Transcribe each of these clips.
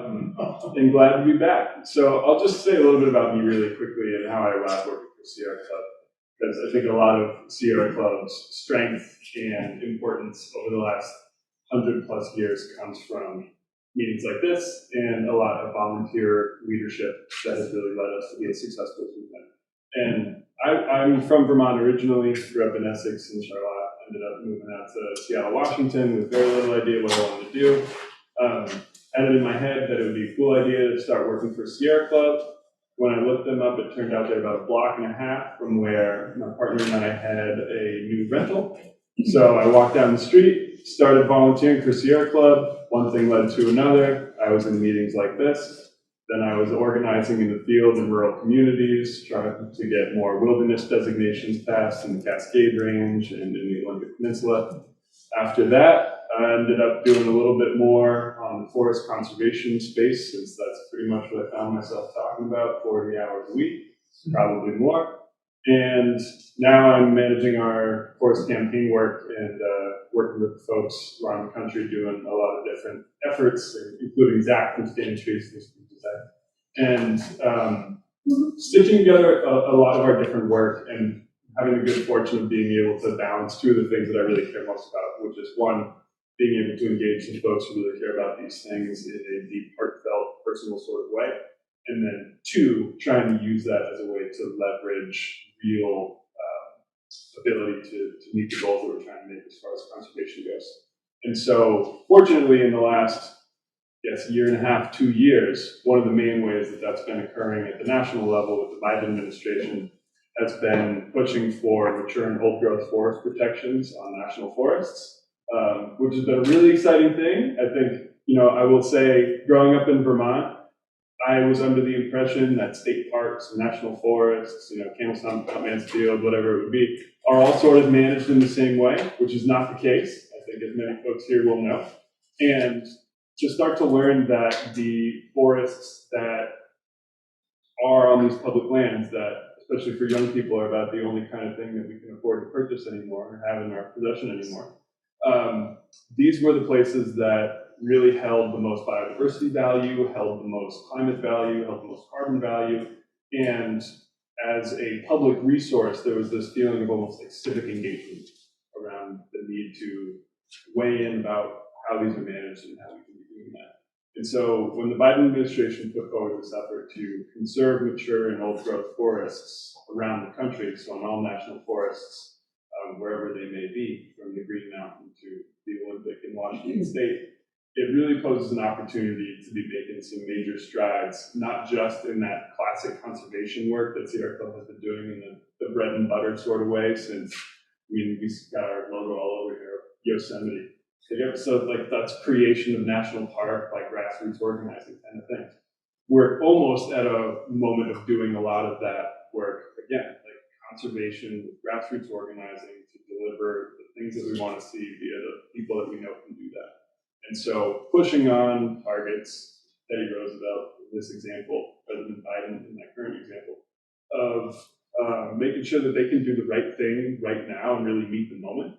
and glad to be back. So I'll just say a little bit about me really quickly and how I arrived working for Sierra Club, because I think a lot of Sierra Club's strength and importance over the last 100+ years comes from meetings like this and a lot of volunteer leadership that has really led us to be as successful as we've been. And I'm from Vermont originally, grew up in Essex and Charlotte, ended up moving out to Seattle, Washington with very little idea what I wanted to do. Had it in my head that it would be a cool idea to start working for Sierra Club. When I looked them up, it turned out they're about a block and a half from where my partner and I had a new rental. So I walked down the street, started volunteering for Sierra Club. One thing led to another. I was in meetings like this. Then I was organizing in the field in rural communities, trying to get more wilderness designations passed in the Cascade Range and in the Olympic Peninsula. After that, I ended up doing a little bit more on the forest conservation space, since that's pretty much what I found myself talking about 40 hours a week, probably more. And now I'm managing our forest campaign work and working with folks around the country doing a lot of different efforts, including Zach from Stand Trees, and stitching together a lot of our different work and having the good fortune of being able to balance two of the things that I really care most about, which is one, being able to engage some folks who really care about these things in a deep, heartfelt, personal sort of way. And then two, trying to use that as a way to leverage real ability to meet the goals that we're trying to make as far as conservation goes. And so, fortunately, in the last, year and a half, 2 years, one of the main ways that that's been occurring at the national level with the Biden administration has been pushing for mature and old growth forest protections on national forests, which has been a really exciting thing. I think, I will say, growing up in Vermont, I was under the impression that state parks, national forests, Camel Stump, Mansfield, whatever it would be, are all sort of managed in the same way, which is not the case. I think as many folks here will know. And to start to learn that the forests that are on these public lands, that especially for young people are about the only kind of thing that we can afford to purchase anymore or have in our possession anymore. These were the places that really held the most biodiversity value, held the most climate value, held the most carbon value, and as a public resource, there was this feeling of almost like civic engagement around the need to weigh in about how these are managed and how we can be doing that. And so when the Biden administration put forward this effort to conserve mature and old growth forests around the country, so on all national forests, wherever they may be, from the Green Mountain to the Olympic in Washington State, it really poses an opportunity to be making some major strides, not just in that classic conservation work that Sierra Club has been doing in the bread and butter sort of way since, we got our logo all over here, Yosemite. So like that's creation of national park, like grassroots organizing kind of things. We're almost at a moment of doing a lot of that work again, like conservation, grassroots organizing to deliver the things that we want to see via the people that we know can do that. And so pushing on targets, Teddy Roosevelt in this example, President Biden in that current example, of making sure that they can do the right thing right now and really meet the moment.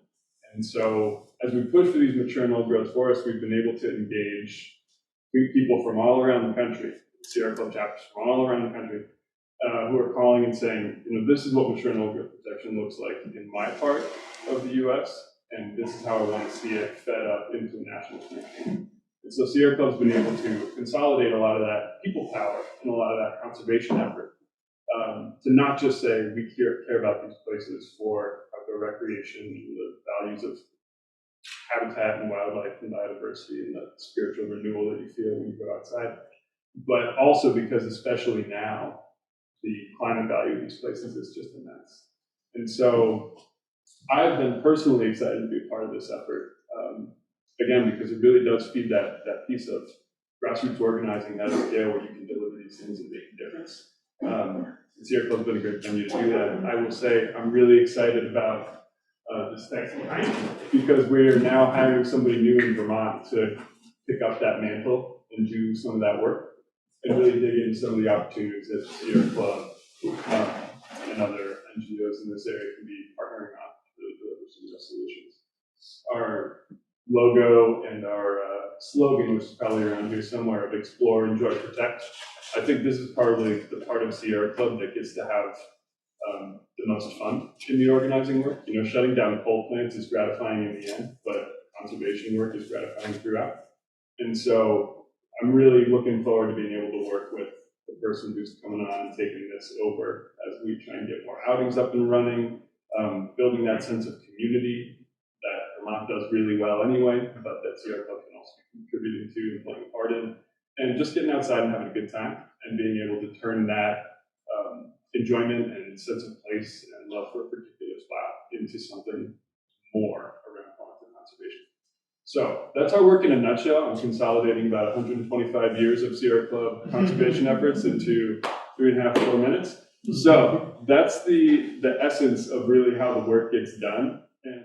And so as we push for these mature and old growth forests, we've been able to engage people from all around the country, Sierra Club chapters from all around the country, who are calling and saying, this is what mature and old growth protection looks like in my part of the US, and this is how I want to see it fed up into a national campaign. And so Sierra Club's been able to consolidate a lot of that people power and a lot of that conservation effort to not just say we care about these places for outdoor recreation and the values of habitat and wildlife and biodiversity and the spiritual renewal that you feel when you go outside, but also because especially now, the climate value of these places is just immense. And so I've been personally excited to be a part of this effort, again, because it really does feed that piece of grassroots organizing at a scale where you can deliver these things and make a difference. Sierra Club's been a great venue to do that. I will say I'm really excited about this next behind me because we're now hiring somebody new in Vermont to pick up that mantle and do some of that work and really dig into some of the opportunities that Sierra Club and other NGOs in this area can be partnering on to really deliver some of those solutions. Our logo and our slogan, which is probably around here somewhere, of explore, enjoy, protect. I think this is probably the part of Sierra Club that gets to have the most fun in the organizing work. You know, shutting down coal plants is gratifying in the end, but conservation work is gratifying throughout. And so I'm really looking forward to being able to work with the person who's coming on and taking this over as we try and get more outings up and running, building that sense of community that Vermont does really well anyway, but that Sierra Club can also be contributing to and playing a part in, and just getting outside and having a good time and being able to turn that enjoyment and sense of place and love for a particular spot into something more around quality conservation. So that's our work in a nutshell. I'm consolidating about 125 years of Sierra Club conservation efforts into 3.5 to 4 minutes. So that's the essence of really how the work gets done. And